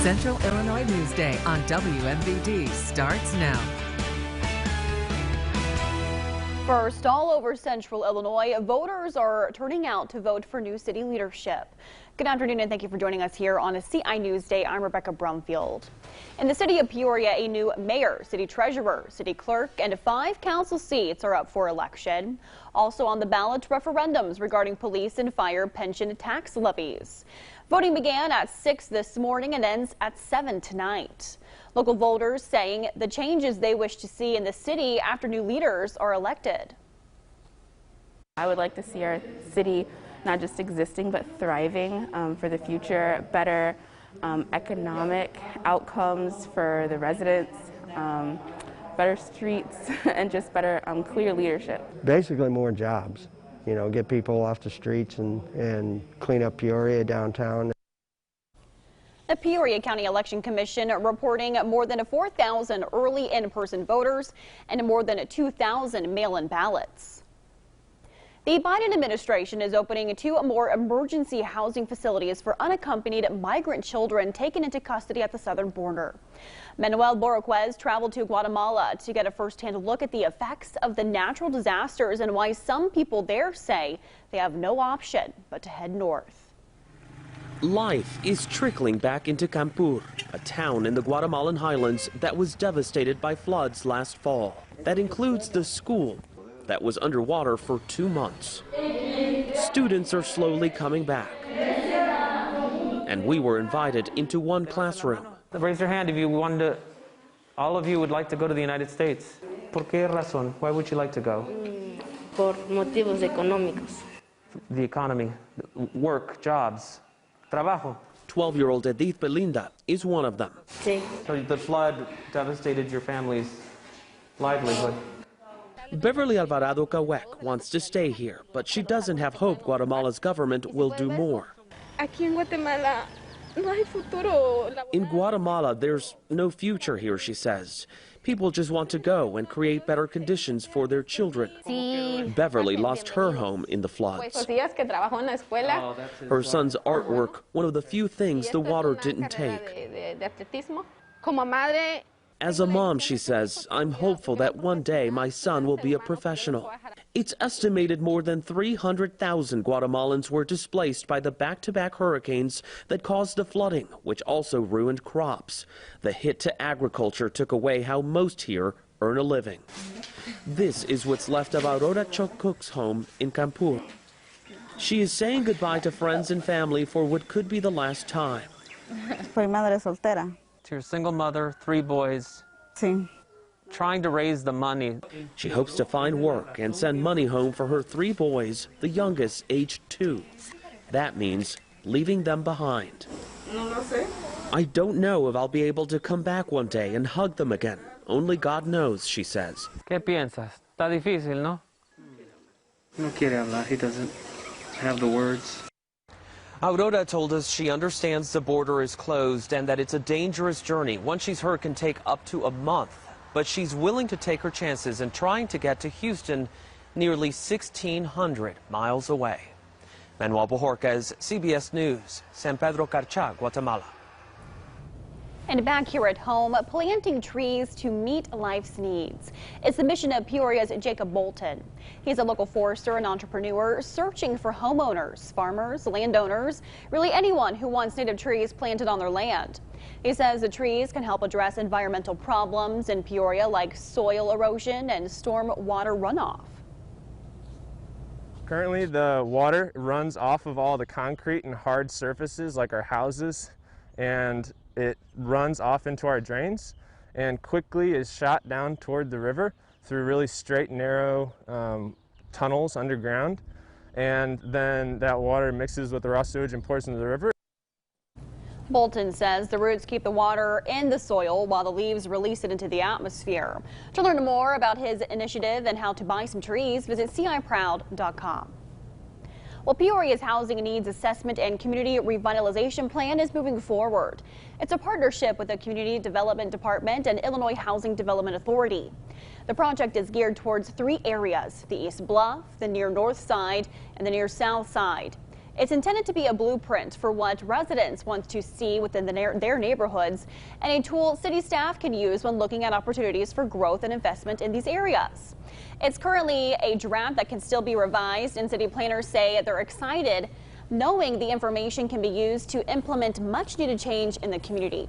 Central Illinois News Day on WMVD starts now. First, all over Central Illinois, voters are turning out to vote for new city leadership. Good afternoon and thank you for joining us here on a CI News Day. I'm Rebecca Brumfield. In the city of Peoria, a new mayor, city treasurer, city clerk, and 5 council seats are up for election. Also on the ballot, referendums regarding police and fire pension tax levies. Voting began at 6 this morning and ends at 7 tonight. Local voters saying the changes they wish to see in the city after new leaders are elected. I would like to see our city not just existing but thriving for the future, better economic outcomes for the residents, better streets, and just better clear leadership. Basically more jobs, you know, get people off the streets and clean up Peoria downtown. The Peoria County Election Commission reporting more than 4,000 early in-person voters and more than 2,000 mail-in ballots. The Biden administration is opening 2 more emergency housing facilities for unaccompanied migrant children taken into custody at the southern border. Manuel Boroquez traveled to Guatemala to get a first-hand look at the effects of the natural disasters and why some people there say they have no option but to head north. Life is trickling back into Campur, a town in the Guatemalan highlands that was devastated by floods last fall. That includes the school that was underwater for 2 months. Students are slowly coming back. And we were invited into one classroom. Raise your hand if you wanted to, all of you would like to go to the United States. ¿Por qué razón? Why would you like to go? Por motivos económicos. The economy, work, jobs. Trabajo. 12-year-old Edith Belinda is one of them. Sí. So the flood devastated your family's livelihood. Beverly Alvarado Cahuec wants to stay here, but she doesn't have hope Guatemala's government will do more. Aquí en Guatemala no hay futuro. In Guatemala, there's no future here, she says. People just want to go and create better conditions for their children. Beverly lost her home in the floods. Her son's artwork, one of the few things the water didn't take. As a mom, she says, I'm hopeful that one day my son will be a professional. It's estimated more than 300,000 Guatemalans were displaced by the back-to-back hurricanes that caused the flooding, which also ruined crops. The hit to agriculture took away how most here earn a living. This is what's left of Aurora Chokuk's home in Campur. She is saying goodbye to friends and family for what could be the last time. Soy madre soltera. You're a single mother, 3 boys. Sí. Trying to raise the money. She hopes to find work and send money home for her 3 boys, the youngest aged 2. That means leaving them behind. I don't know if I'll be able to come back one day and hug them again. Only God knows, she says. ¿Qué piensas? Está difícil, ¿no? No quiere hablar. He doesn't have the words. Aurora told us she understands the border is closed and that it's a dangerous journey. One she's heard can take up to a month. But she's willing to take her chances and trying to get to Houston, nearly 1,600 miles away. Manuel Bojorquez, CBS News, San Pedro Carcha, Guatemala. And back here at home, planting trees to meet life's needs. It's the mission of Peoria's Jacob Bolton. He's a local forester and entrepreneur searching for homeowners, farmers, landowners, really anyone who wants native trees planted on their land. He says the trees can help address environmental problems in Peoria like soil erosion and storm water runoff. Currently, the water runs off of all the concrete and hard surfaces like our houses, and it runs off into our drains and quickly is shot down toward the river through really straight, narrow tunnels underground. And then that water mixes with the raw sewage and pours into the river. Bolton says the roots keep the water in the soil while the leaves release it into the atmosphere. To learn more about his initiative and how to buy some trees, visit ciproud.com. Well, Peoria's Housing Needs Assessment and Community Revitalization Plan is moving forward. It's a partnership with the Community Development Department and Illinois Housing Development Authority. The project is geared towards 3 areas: the East Bluff, the near north side, and the near south side. It's intended to be a blueprint for what residents want to see within their neighborhoods and a tool city staff can use when looking at opportunities for growth and investment in these areas. It's currently a draft that can still be revised, and city planners say they're excited knowing the information can be used to implement much needed change in the community.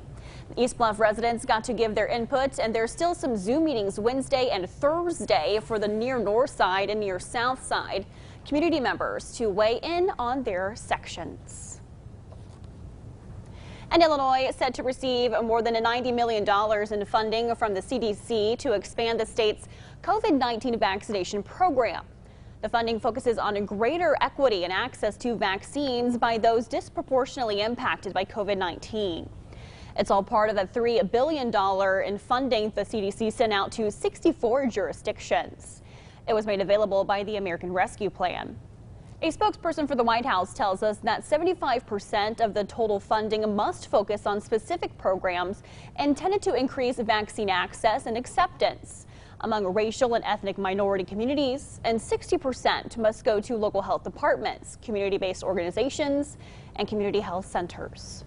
East Bluff residents got to give their input, and there's still some Zoom meetings Wednesday and Thursday for the near north side and near south side community members to weigh in on their sections. And Illinois is set to receive more than $90 million in funding from the CDC to expand the state's COVID-19 vaccination program. The funding focuses on greater equity and access to vaccines by those disproportionately impacted by COVID-19. It's all part of the $3 billion in funding the CDC sent out to 64 jurisdictions. It was made available by the American Rescue Plan. A spokesperson for the White House tells us that 75% of the total funding must focus on specific programs intended to increase vaccine access and acceptance among racial and ethnic minority communities, and 60% must go to local health departments, community-based organizations, and community health centers.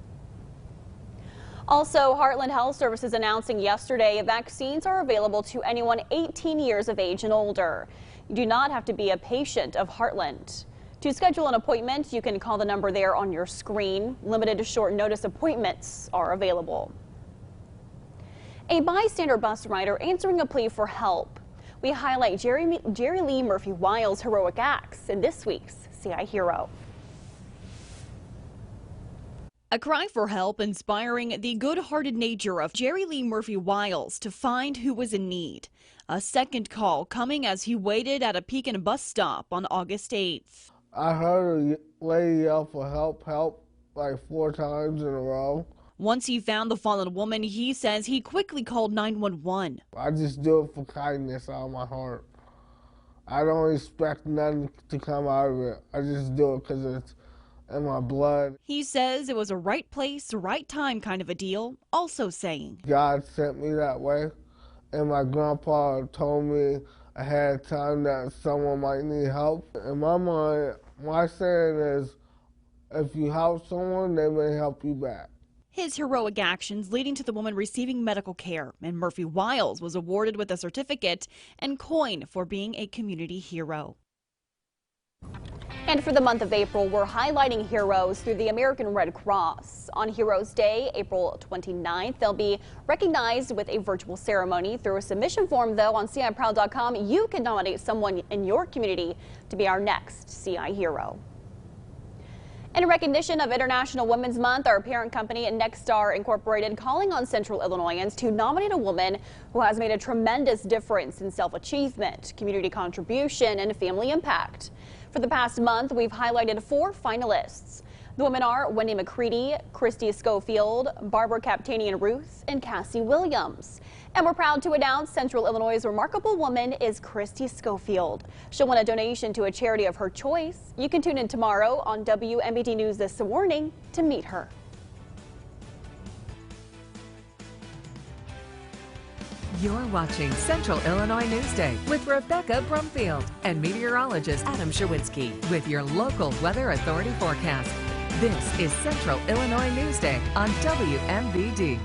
Also, Heartland Health Services announcing yesterday vaccines are available to anyone 18 years of age and older. You do not have to be a patient of Heartland. To schedule an appointment, you can call the number there on your screen. Limited to short notice appointments are available. A bystander bus rider answering a plea for help. We highlight Jerry Lee Murphy-Wiles' heroic acts in this week's CI Hero. A cry for help inspiring the good-hearted nature of Jerry Lee Murphy-Wiles to find who was in need. A second call coming as he waited at a Pekin bus stop on August 8th. I heard a lady yell for help, like 4 times in a row. Once he found the fallen woman, he says he quickly called 911. I just do it for kindness out of my heart. I don't expect nothing to come out of it. I just do it because it's in my blood. He says it was a right place, right time kind of a deal, also saying, God sent me that way, and my grandpa told me ahead of time that someone might need help. In my mind, my saying is, if you help someone, they may help you back. His heroic actions leading to the woman receiving medical care, and Murphy-Wiles was awarded with a certificate and coin for being a community hero. And for the month of April, we're highlighting heroes through the American Red Cross. On Heroes Day, April 29th, they'll be recognized with a virtual ceremony. Through a submission form, though, on CIProud.com, you can nominate someone in your community to be our next CI hero. In recognition of International Women's Month, our parent company, Nexstar Incorporated, calling on Central Illinoisans to nominate a woman who has made a tremendous difference in self-achievement, community contribution, and family impact. For the past month, we've highlighted 4 finalists. The women are Wendy McCready, Christy Schofield, Barbara Captanian Ruth, and Cassie Williams. And we're proud to announce Central Illinois' remarkable woman is Christy Schofield. She'll win a donation to a charity of her choice. You can tune in tomorrow on WMBD News This Morning to meet her. You're watching Central Illinois Newsday with Rebecca Brumfield and meteorologist Adam Shawinski with your local weather authority forecast. This is Central Illinois Newsday on WMBD.